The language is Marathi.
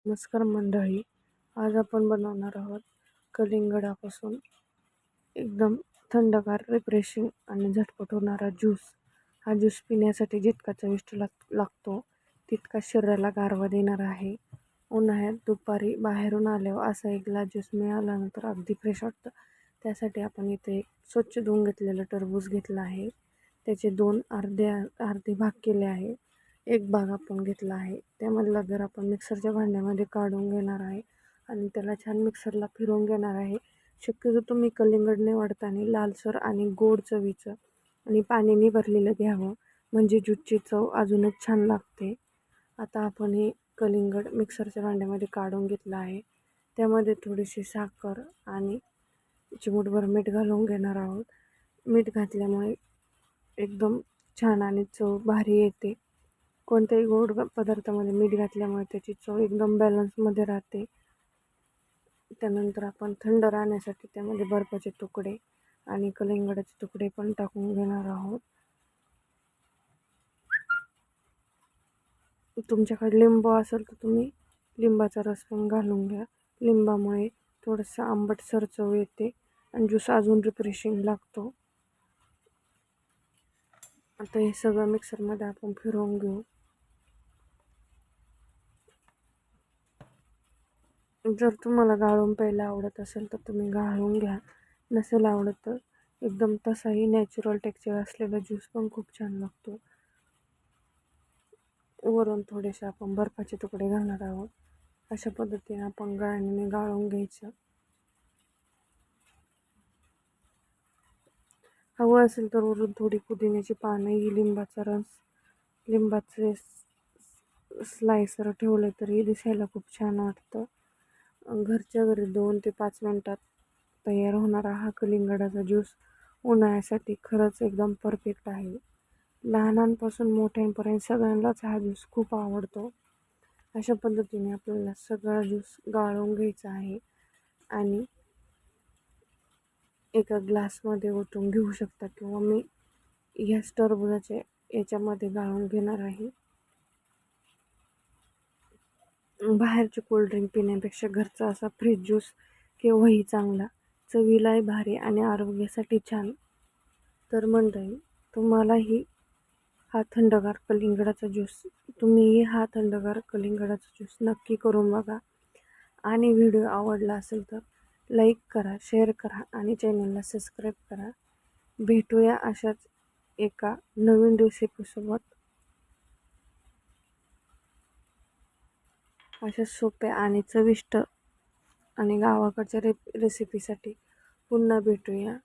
नमस्कार मंडळी. आज आपण बनवणार आहोत कलिंगडापासून एकदम थंडगार, रिफ्रेशिंग आणि झटपट होणारा ज्यूस. हा ज्यूस पिण्यासाठी जितका चविष्ट लागतो तितका शरीराला गारवा देणारा आहे. उन्हाळ्यात दुपारी बाहेरून आल्यावर असा एक ग्लास ज्यूस मिळाल्यानंतर अगदी फ्रेश वाटतं. त्यासाठी आपण इथे एक स्वच्छ धुवून घेतलेलं टरबूज घेतलं आहे. त्याचे अर्धे भाग केले आहे. एक भाग आपण घेतला आहे. त्यामधला गर आपण मिक्सरच्या भांड्यामध्ये काढून घेणार आहे आणि त्याला छान मिक्सरला फिरवून घेणार आहे. शक्यतो तुम्ही कलिंगड निवडताना लालसर आणि गोड चवीचं आणि पाण्याने भरलेलं घ्यावं, म्हणजे ज्यूसची चव अजूनच छान लागते. आता आपण हे कलिंगड मिक्सरच्या भांड्यामध्ये काढून घेतलं आहे. त्यामध्ये थोडीशी साखर आणि चिमूटभर मीठ घालून घेणार आहोत. मीठ घातल्यामुळे एकदम छान आणि चव भारी येते. कोणत्याही गोड पदार्थामध्ये मीठ घातल्यामुळे त्याची चव एकदम बॅलन्समध्ये राहते. त्यानंतर आपण थंड राहण्यासाठी त्यामध्ये बर्फाचे तुकडे आणि कलिंगडाचे तुकडे पण टाकून घेणार आहोत. तुमच्याकडे लिंबू असेल तर तुम्ही लिंबाचा रस पण घालून घ्या. लिंबामुळे थोडंसं आंबटसर चव येते आणि ज्यूस अजून रिफ्रेशिंग लागतो. आता हे सगळं मिक्सरमध्ये आपण फिरवून घेऊ. जर तुम्हाला गाळून प्यायला आवडत असेल तर तुम्ही गाळून घ्या. नसेल आवडत तर एकदम तसाही नॅचरल टेक्स्चर असलेला ज्यूस पण खूप छान लागतो. वरून थोडेसे आपण बर्फाचे तुकडे घालणार आहोत. अशा पद्धतीने आपण गाळणीने गाळून घ्यायचं. हवं असेल तर वरून थोडी पुदिन्याची पानं, लिंबाचा रस, लिंबाचे स्लायसर ठेवले तरी दिसायला खूप छान वाटतं. घरच्या घरी 2 ते 5 मिनटात तयार होणारा हा कलिंगडाचा ज्यूस उन्हाळ्यासाठी खरंच एकदम परफेक्ट आहे. लहानांपासून मोठ्यांपर्यंत सगळ्यांनाच हा ज्यूस खूप आवडतो. अशा पद्धतीने आपल्याला सगळा ज्यूस गाळून घ्यायचा आहे आणि एका ग्लासमध्ये ओतून घेऊ शकता किंवा मी ह्या टरबुजाच्या याच्यामध्ये गाळून घेणार आहे. बाहेरचे कोल्ड्रिंक पिण्यापेक्षा घरचा असा फ्रेश ज्यूस केव्हाही चांगला, चवीलाही भारी आणि आरोग्यासाठी छान. तर मंडळी, तुम्हालाही हा थंडगार कलिंगडाचा ज्यूस तुम्हीही हा थंडगार कलिंगडाचा ज्यूस नक्की करून बघा. आणि व्हिडिओ आवडला असेल तर लाईक करा, शेअर करा आणि चॅनलला सबस्क्राईब करा. भेटूया अशाच एका नवीन रेसिपीसोबत. अशा सोप्या आणि चविष्ट आणि गावाकडच्या रेसिपीसाठी पुन्हा भेटूया.